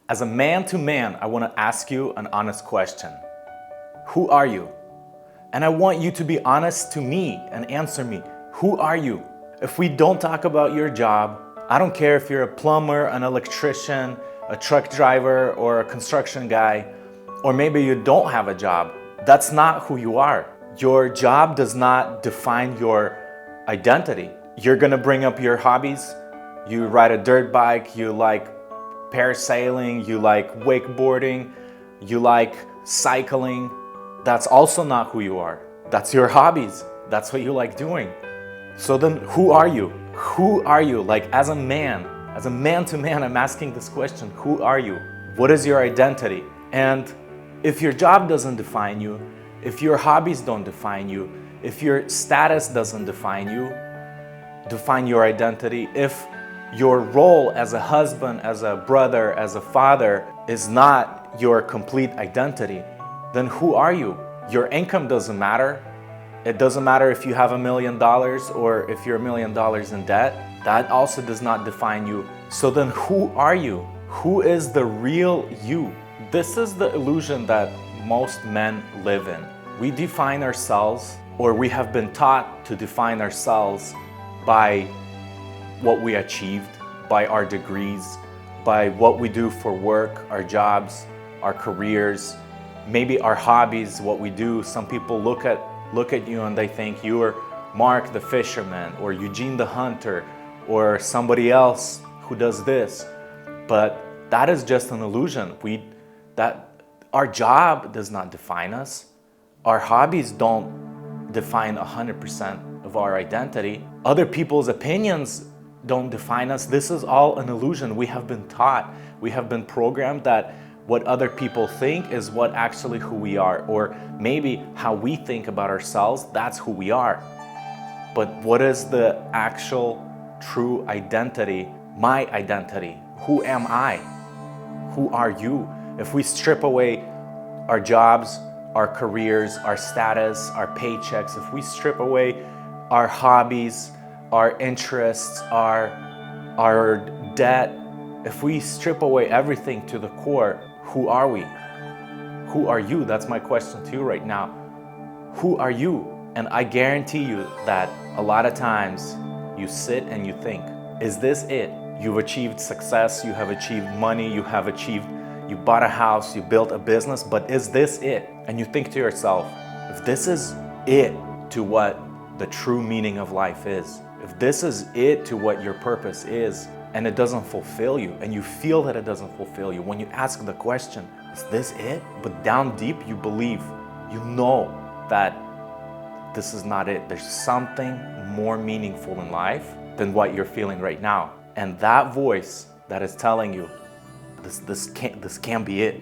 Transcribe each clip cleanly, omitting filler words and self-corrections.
As a man to man, I want to ask you an honest question. Who are you? And I want you to be honest to me and answer me. Who are you? If we don't talk about your job, I don't care if you're a plumber, an electrician, a truck driver, or a construction guy, or maybe you don't have a job. That's not who you are. Your job does not define your identity. You're gonna bring up your hobbies. You ride a dirt bike, you like parasailing, you like wakeboarding, you like cycling. That's also not who you are. That's your hobbies. That's what you like doing. So then who are you? Who are you? Like as a man to man, I'm asking this question. Who are you? What is your identity? And if your job doesn't define you, if your hobbies don't define you, if your status doesn't define you, define your identity, if your role as a husband, as a brother, as a father is not your complete identity, then who are you? Your income doesn't matter. It doesn't matter if you have $1 million or if you're $1 million in debt. That also does not define you. So then who are you? Who is the real you? This is the illusion that most men live in. We define ourselves, or we have been taught to define ourselves by what we achieved, by our degrees, by what we do for work, our jobs, our careers, maybe our hobbies, what we do. Some people look at you and they think you're Mark the fisherman, or Eugene the hunter, or somebody else who does this. But that is just an illusion. That our job does not define us. Our hobbies don't define 100% of our identity. Other people's opinions don't define us. This is all an illusion. We have been taught, we have been programmed that what other people think is what actually who we are, or maybe how we think about ourselves, that's who we are. But what is the actual true identity? My identity. Who am I? Who are you? If we strip away our jobs, our careers, our status, our paychecks, if we strip away our hobbies, our interests, our debt, if we strip away everything to the core, who are we? Who are you? That's my question to you right now. Who are you? And I guarantee you that a lot of times you sit and you think, is this it? You've achieved success, you have achieved money, you bought a house, you built a business, but is this it? And you think to yourself, if this is it to what the true meaning of life is, if this is it to what your purpose is, and it doesn't fulfill you, and you feel that it doesn't fulfill you, when you ask the question, is this it? But down deep, you believe, you know that this is not it. There's something more meaningful in life than what you're feeling right now. And that voice that is telling you, this can't be it.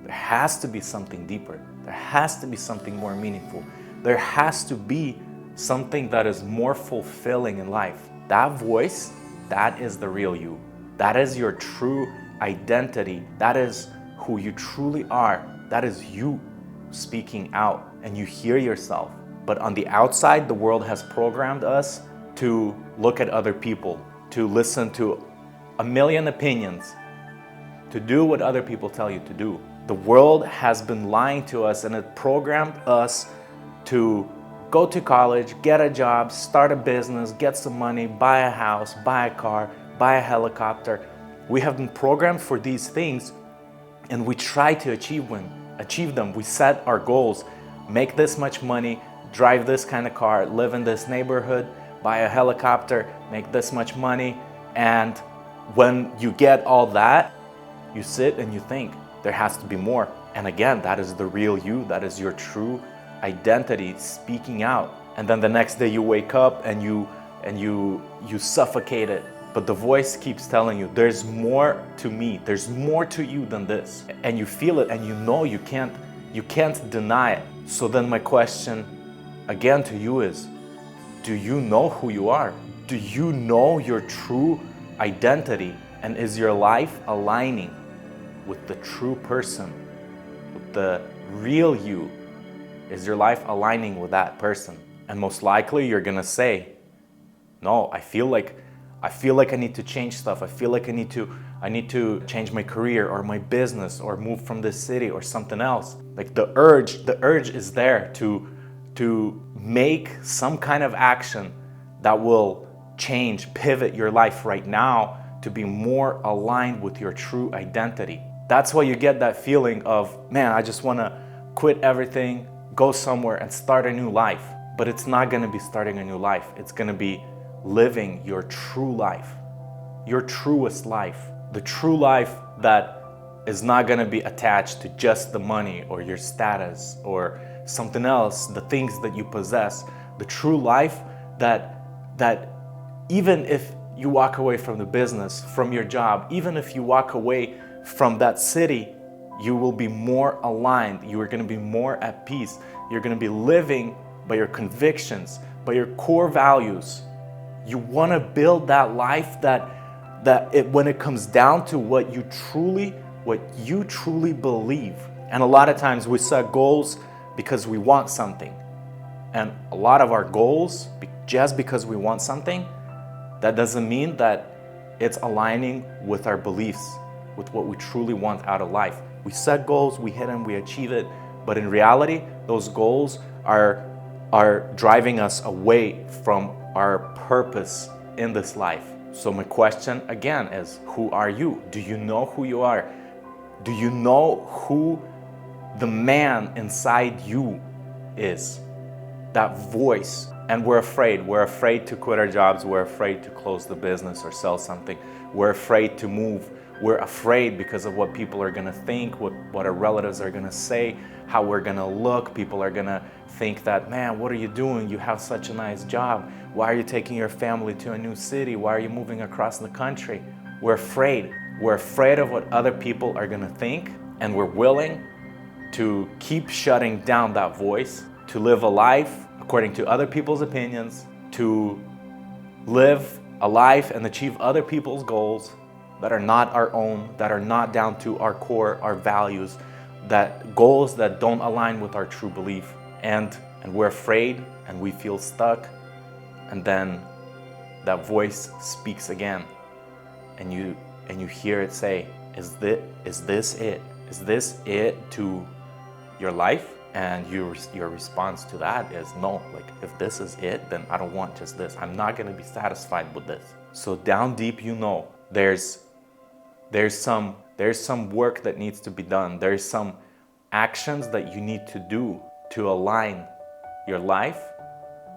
There has to be something deeper. There has to be something more meaningful. There has to be something that is more fulfilling in life. That voice, that is the real you. That is your true identity. That is who you truly are. That is you speaking out, and you hear yourself. But on the outside, the world has programmed us to look at other people, to listen to a million opinions, to do what other people tell you to do. The world has been lying to us, and it programmed us to go to college, get a job, start a business, get some money, buy a house, buy a car, buy a helicopter. We have been programmed for these things, and we try to achieve them. We set our goals, make this much money, drive this kind of car, live in this neighborhood, buy a helicopter, make this much money. And when you get all that, you sit and you think, there has to be more. And again, that is the real you. That is your true identity speaking out. And then the next day you wake up and you suffocate it. But the voice keeps telling you, there's more to me. There's more to you than this. And you feel it, and you know you can't deny it. So then my question again to you is, do you know who you are? Do you know your true identity? And is your life aligning with the true person, with the real you? Is your life aligning with that person? And most likely you're gonna say, no, I feel like I need to change stuff. I feel like I need to I need to change my career or my business or move from this city or something else. Like the urge is there to make some kind of action that will change, pivot your life right now to be more aligned with your true identity. That's why you get that feeling of, man, I just want to quit everything, go somewhere and start a new life. But it's not going to be starting a new life. It's going to be living your true life, your truest life, the true life that is not going to be attached to just the money or your status or something else, the things that you possess. The true life that even if you walk away from the business, from your job, even if you walk away from that city, you will be more aligned. You are going to be more at peace. You're going to be living by your convictions, by your core values. You want to build that life when it comes down to what you truly believe. And a lot of times we set goals because we want something. And a lot of our goals, just because we want something, that doesn't mean that it's aligning with our beliefs, with what we truly want out of life. We set goals, we hit them, we achieve it, but in reality, those goals are driving us away from our purpose in this life. So my question again is, who are you? Do you know who you are? Do you know who the man inside you is? That voice. And we're afraid. We're afraid to quit our jobs. We're afraid to close the business or sell something. We're afraid to move. We're afraid because of what people are gonna think, what our relatives are gonna say, how we're gonna look. People are gonna think that, man, what are you doing? You have such a nice job. Why are you taking your family to a new city? Why are you moving across the country? We're afraid. We're afraid of what other people are gonna think, and we're willing to keep shutting down that voice, to live a life according to other people's opinions, to live a life and achieve other people's goals that are not our own, that are not down to our core, our values, that goals that don't align with our true belief. And we're afraid and we feel stuck, and then that voice speaks again, and you hear it say, is this it? Is this it to your life? And your response to that is no. Like, if this is it, then I don't want just this. I'm not going to be satisfied with this. So down deep, there's some work that needs to be done. There's some actions that you need to do to align your life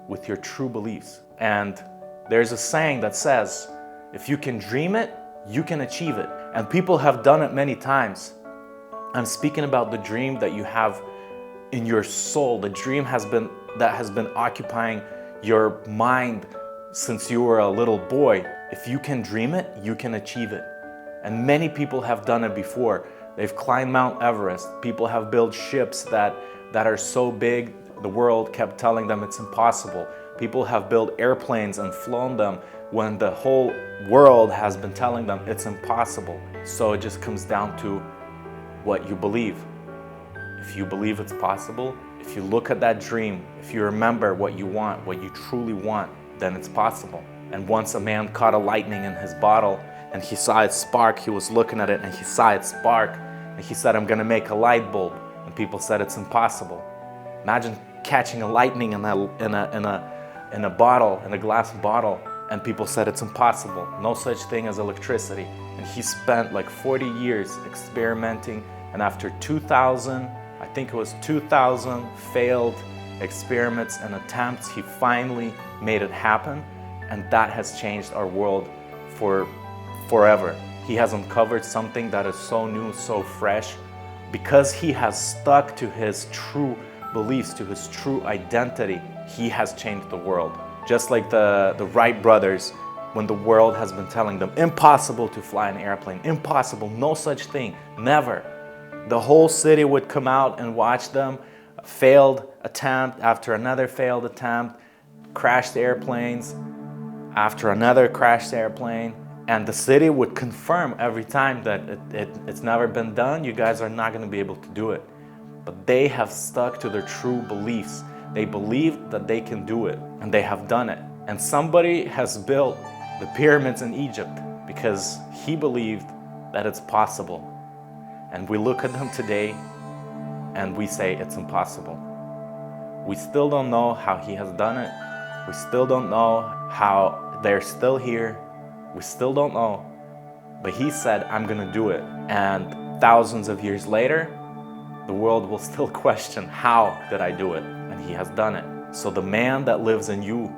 with your true beliefs. And there's a saying that says, if you can dream it, you can achieve it. And people have done it many times. I'm speaking about the dream that you have in your soul, the dream that has been occupying your mind since you were a little boy. If you can dream it, you can achieve it. And many people have done it before. They've climbed Mount Everest. People have built ships that are so big, the world kept telling them it's impossible. People have built airplanes and flown them when the whole world has been telling them it's impossible. So it just comes down to what you believe. If you believe it's possible, if you look at that dream, if you remember what you want, what you truly want, then it's possible. And once a man caught a lightning in his bottle and he saw it spark, he was looking at it and he saw it spark, and he said, I'm gonna make a light bulb. And people said it's impossible. Imagine catching a lightning in a bottle, in a glass bottle, and people said it's impossible. No such thing as electricity. And he spent like 40 years experimenting, and after 2,000 failed experiments and attempts, he finally made it happen, and that has changed our world forever. He has uncovered something that is so new, so fresh, because he has stuck to his true beliefs, to his true identity. He has changed the world. Just like the Wright brothers, when the world has been telling them impossible to fly an airplane, impossible, no such thing, never. The whole city would come out and watch them, failed attempt after another failed attempt, crashed airplanes after another crashed airplane, and the city would confirm every time that it's never been done, you guys are not going to be able to do it. But they have stuck to their true beliefs. They believed that they can do it, and they have done it. And somebody has built the pyramids in Egypt because he believed that it's possible. And we look at them today and we say it's impossible. We still don't know how He has done it. We still don't know how they're still here. We still don't know. But He said, I'm gonna do it. And thousands of years later, the world will still question, how did I do it? And He has done it. So the man that lives in you,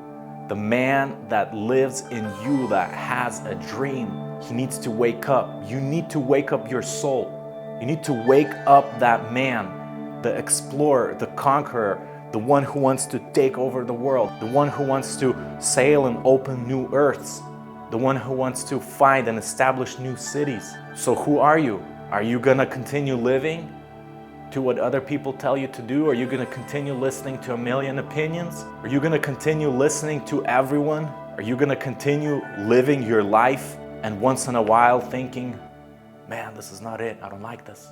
the man that lives in you that has a dream, he needs to wake up. You need to wake up your soul. You need to wake up that man, the explorer, the conqueror, the one who wants to take over the world, the one who wants to sail and open new earths, the one who wants to find and establish new cities. So who are you? Are you gonna continue living to what other people tell you to do? Are you gonna continue listening to a million opinions? Are you gonna continue listening to everyone? Are you gonna continue living your life and once in a while thinking, man, this is not it, I don't like this.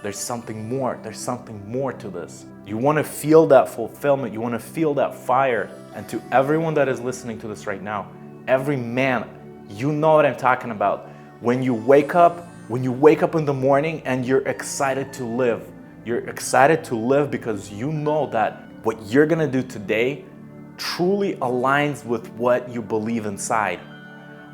There's something more to this. You wanna feel that fulfillment, you wanna feel that fire. And to everyone that is listening to this right now, every man, you know what I'm talking about. When you wake up in the morning and you're excited to live. You're excited to live because you know that what you're gonna do today truly aligns with what you believe inside.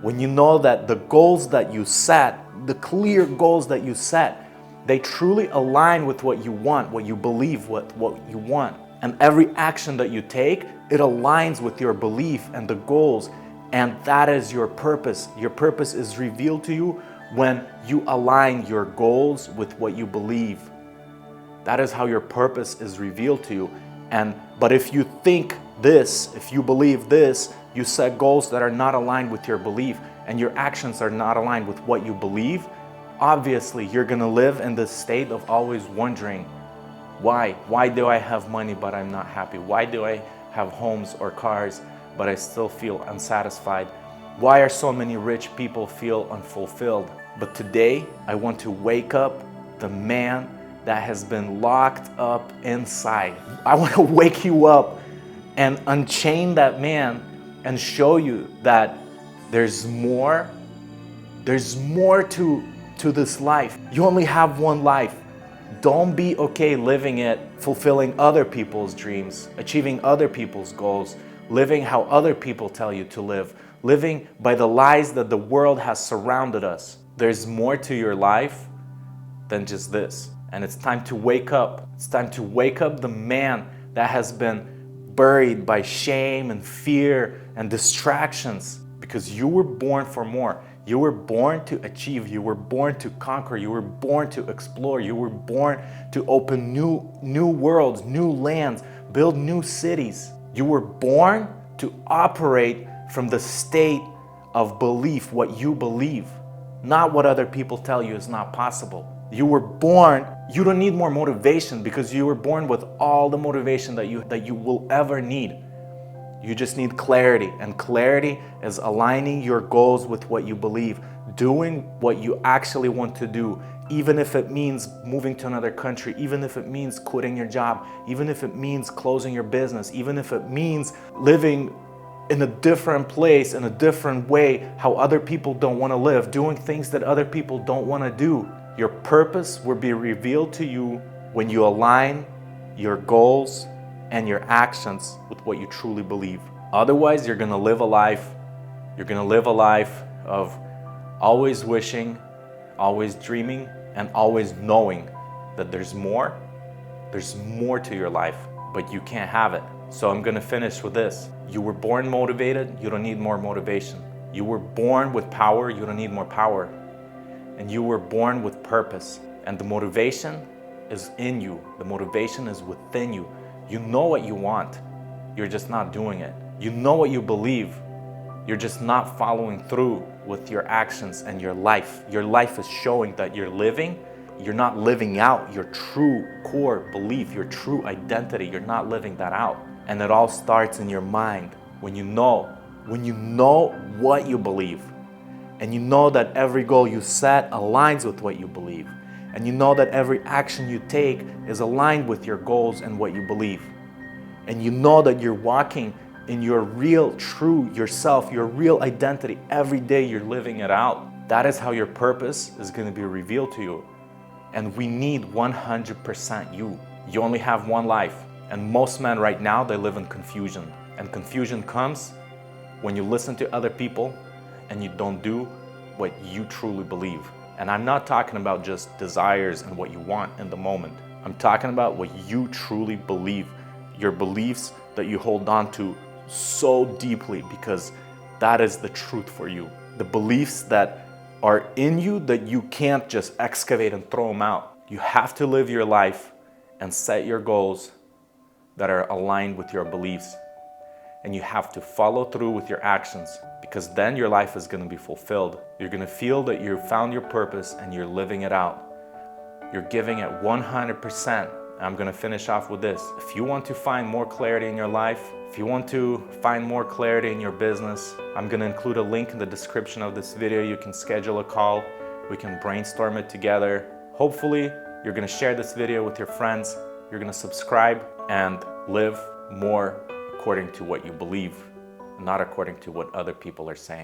When you know that the goals that you set, the clear goals that you set, they truly align with what you want, what you believe, what you want. And every action that you take, it aligns with your belief and the goals. And that is your purpose. Your purpose is revealed to you when you align your goals with what you believe. That is how your purpose is revealed to you. But if you think this, if you believe this, you set goals that are not aligned with your belief and your actions are not aligned with what you believe, obviously you're gonna live in this state of always wondering, why? Why do I have money but I'm not happy? Why do I have homes or cars but I still feel unsatisfied? Why are so many rich people feel unfulfilled? But today, I want to wake up the man that has been locked up inside. I want to wake you up and unchain that man and show you that there's more to this life. You only have one life. Don't be okay living it, fulfilling other people's dreams, achieving other people's goals, living how other people tell you to live, living by the lies that the world has surrounded us. There's more to your life than just this. And it's time to wake up. It's time to wake up the man that has been buried by shame and fear and distractions, because you were born for more. You were born to achieve. You were born to conquer. You were born to explore. You were born to open new worlds, new lands, build new cities. You were born to operate from the state of belief, what you believe, not what other people tell you is not possible. You were born, you don't need more motivation because you were born with all the motivation that you will ever need. You just need clarity, and clarity is aligning your goals with what you believe, doing what you actually want to do, even if it means moving to another country, even if it means quitting your job, even if it means closing your business, even if it means living in a different place, in a different way, how other people don't want to live, doing things that other people don't want to do. Your purpose will be revealed to you when you align your goals and your actions with what you truly believe. Otherwise, you're gonna live a life of always wishing, always dreaming, and always knowing that there's more to your life, but you can't have it. So I'm gonna finish with this. You were born motivated, you don't need more motivation. You were born with power, you don't need more power. And you were born with purpose, and the motivation is in you. The motivation is within you. You know what you want, you're just not doing it. You know what you believe, you're just not following through with your actions and your life. Your life is showing that you're not living out your true core belief, your true identity. You're not living that out. And it all starts in your mind when you know what you believe. And you know that every goal you set aligns with what you believe. And you know that every action you take is aligned with your goals and what you believe. And you know that you're walking in your real, true yourself, your real identity. Every day you're living it out. That is how your purpose is going to be revealed to you. And we need 100% you. You only have one life. And most men right now, they live in confusion. And confusion comes when you listen to other people and you don't do what you truly believe. And I'm not talking about just desires and what you want in the moment. I'm talking about what you truly believe, your beliefs that you hold on to so deeply, because that is the truth for you. The beliefs that are in you that you can't just excavate and throw them out. You have to live your life and set your goals that are aligned with your beliefs. And you have to follow through with your actions, because then your life is going to be fulfilled. You're going to feel that you've found your purpose and you're living it out. You're giving it 100%. I'm going to finish off with this. If you want to find more clarity in your life, if you want to find more clarity in your business, I'm going to include a link in the description of this video. You can schedule a call. We can brainstorm it together. Hopefully, you're going to share this video with your friends. You're going to subscribe and live more according to what you believe, not according to what other people are saying.